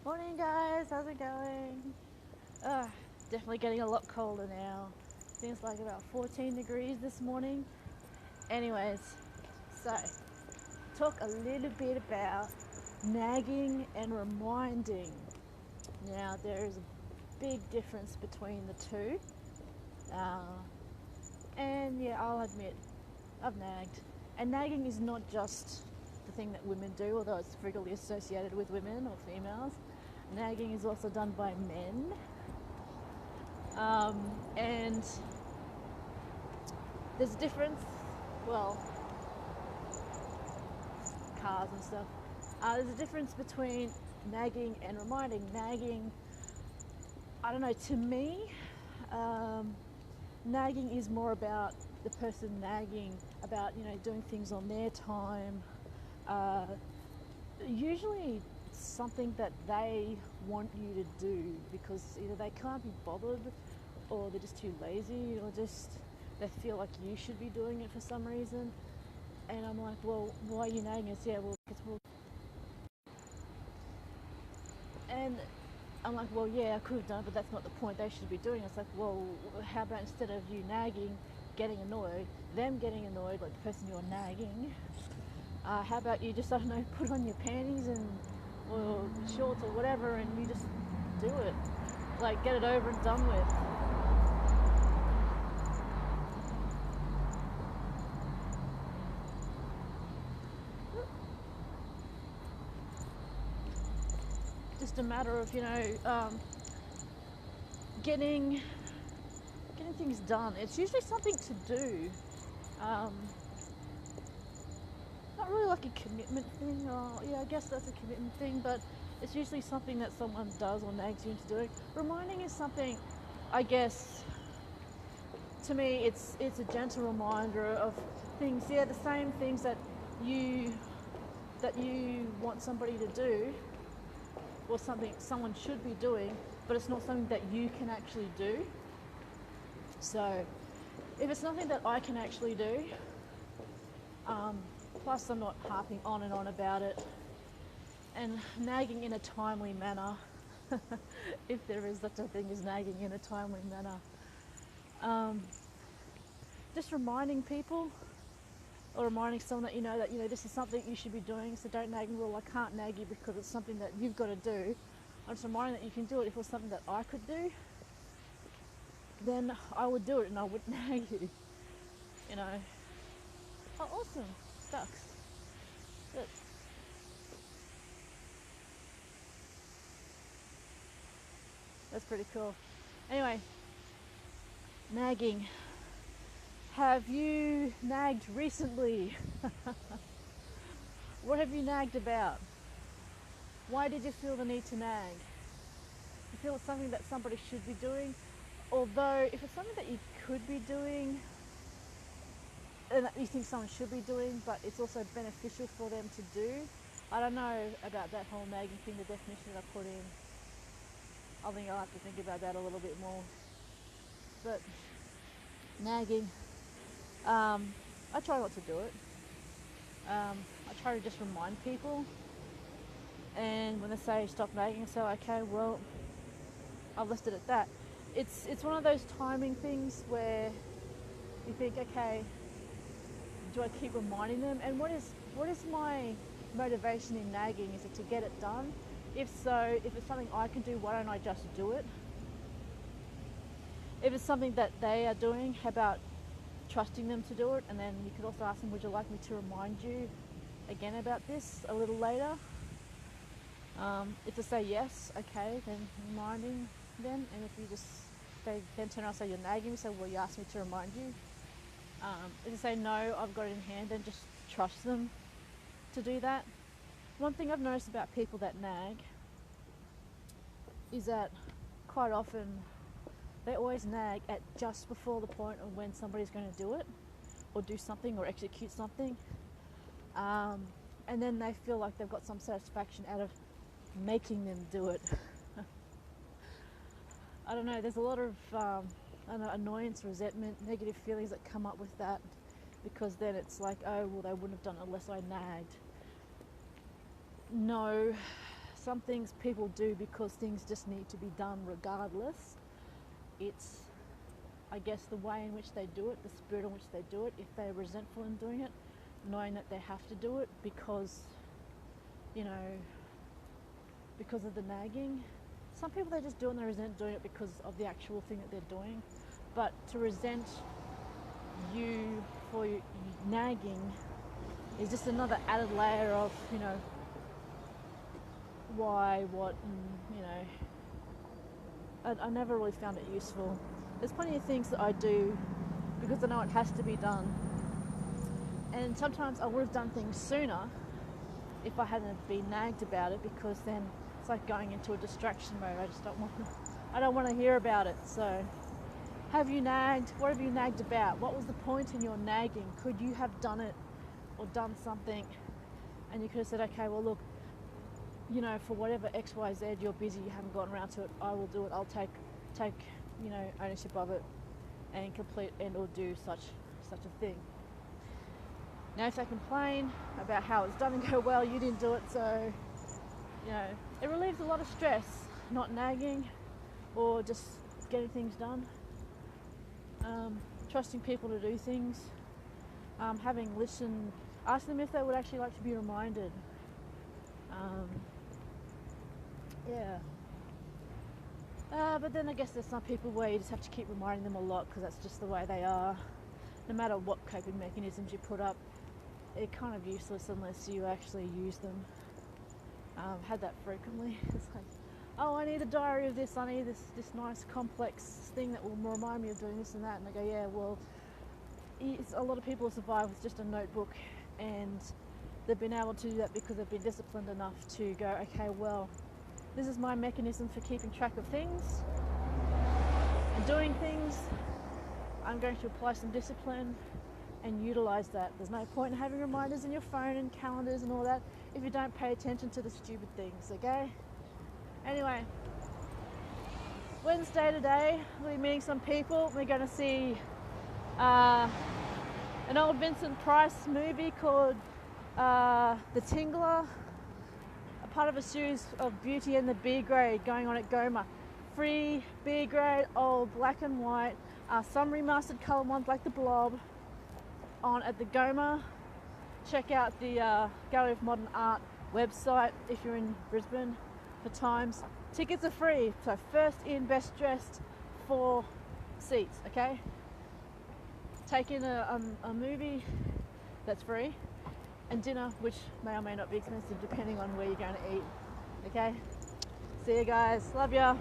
Morning guys, how's it going? Uh, Definitely getting a lot colder now. Seems like about 14 degrees this morning. Anyways, so talk a little bit about nagging and reminding. Now there is a big difference between the two. Uh, and yeah, I'll admit, I've nagged. And nagging is not just the thing that women do, although it's frequently associated with women or females. Nagging is also done by men. And there's a difference, well, cars and stuff. There's a difference between nagging and reminding. Nagging, I don't know, to me, um, nagging is more about the person nagging, about, doing things on their time. Uh, Usually something that they want you to do because either they can't be bothered or they're just too lazy or just they feel like you should be doing it for some reason. And I'm like, well, why are you nagging us? Yeah, well, and I'm like, well, yeah, I could have done it, but that's not the point. They should be doing it. It's like, well, how about instead of you nagging, getting annoyed, them getting annoyed, like the person you're nagging, how about you just, I don't know, put on your panties and or shorts or whatever, and you just do it, like get it over and done with. Just a matter of getting getting things done. It's usually something to do. Um, Not really like a commitment thing. Or yeah, I guess that's a commitment thing, but it's usually something that someone does or nags you into doing. Reminding is something, I guess, to me, it's a gentle reminder of things. Yeah, the same things you that you want somebody to do, or something someone should be doing, but it's not something that you can actually do. So, if it's something that I can actually do, um, plus I'm not harping on and on about it, and nagging in a timely manner, if there is such a thing as nagging in a timely manner, um, just reminding people or reminding someone that this is something you should be doing. So don't nag me. Well, I can't nag you because it's something that you've got to do. I'm just reminding that you can do it. If it was something that I could do, then I would do it and I wouldn't nag you. You know. Oh, awesome. Ducks. Good. That's pretty cool. Anyway, nagging. Have you nagged recently? What have you nagged about? Why did you feel the need to nag? You feel it's something that somebody should be doing? Although, if it's something that you could be doing and that you think someone should be doing, but it's also beneficial for them to do, I don't know about that whole nagging thing, the definition that I put in. I think I'll have to think about that a little bit more. But nagging, I try not to do it. I try to just remind people, and when they say stop nagging, I say okay, well, I've left it at that. It's one of those timing things where you think, okay, do I keep reminding them? And what is my motivation in nagging? Is it to get it done? If so, if it's something I can do, why don't I just do it? If it's something that they are doing, how about trusting them to do it? And then you could also ask them, would you like me to remind you again about this a little later? If they say yes, okay, then reminding them. And if you just, they then turn around and say you're nagging me, so well, you asked me to remind you. If they say no, I've got it in hand, then just trust them to do that. One thing I've noticed about people that nag is that quite often they always nag at just before the point of when somebody's going to do it or do something or execute something. Um, and then they feel like they've got some satisfaction out of making them do it. I don't know, there's a lot of annoyance, resentment, negative feelings that come up with that because then it's like, oh, well, they wouldn't have done it unless I nagged. No, some things people do because things just need to be done regardless. It's, I guess, the way in which they do it, the spirit in which they do it. If they're resentful in doing it, knowing that they have to do it because, you know, because of the nagging. Some people, they just do it and they resent doing it because of the actual thing that they're doing. But to resent you for nagging is just another added layer of, you know, why, what, and, you know, I never really found it useful. There's plenty of things that I do because I know it has to be done. And sometimes I would have done things sooner if I hadn't been nagged about it, because then it's like going into a distraction mode. I don't want to hear about it. So, have you nagged? What have you nagged about? What was the point in your nagging? Could you have done it or done something and you could have said, okay, well look, you know, for whatever X, Y, Z, you're busy, you haven't gotten around to it, I will do it. I'll take you know, ownership of it and complete and or do such a thing. Now if they complain about how it's done and go, well, you didn't do it, so, you know, it relieves a lot of stress, not nagging or just getting things done. Trusting people to do things, having listened, ask them if they would actually like to be reminded. But then I guess there's some people where you just have to keep reminding them a lot because that's just the way they are. No matter what coping mechanisms you put up, they're kind of useless unless you actually use them. I've had that frequently. It's like, oh, I need a diary of this, I need this nice complex thing that will remind me of doing this and that. And I go, yeah, well, a lot of people survive with just a notebook, and they've been able to do that because they've been disciplined enough to go, okay, well, this is my mechanism for keeping track of things and doing things. I'm going to apply some discipline and utilize that. There's no point in having reminders in your phone and calendars and all that if you don't pay attention to the stupid things, okay? Anyway, Wednesday today, we'll be meeting some people. We're going to see an old Vincent Price movie called The Tingler, a part of a series of Beauty and the B grade going on at Goma. Free B grade, old black and white, some remastered colour ones like the Blob on at the Goma. Check out the Gallery of Modern Art website if you're in Brisbane for times. Tickets are free, so first in, best dressed, 4 seats, okay? Take in a movie that's free, and dinner, which may or may not be expensive depending on where you're going to eat, okay? See you guys, love ya.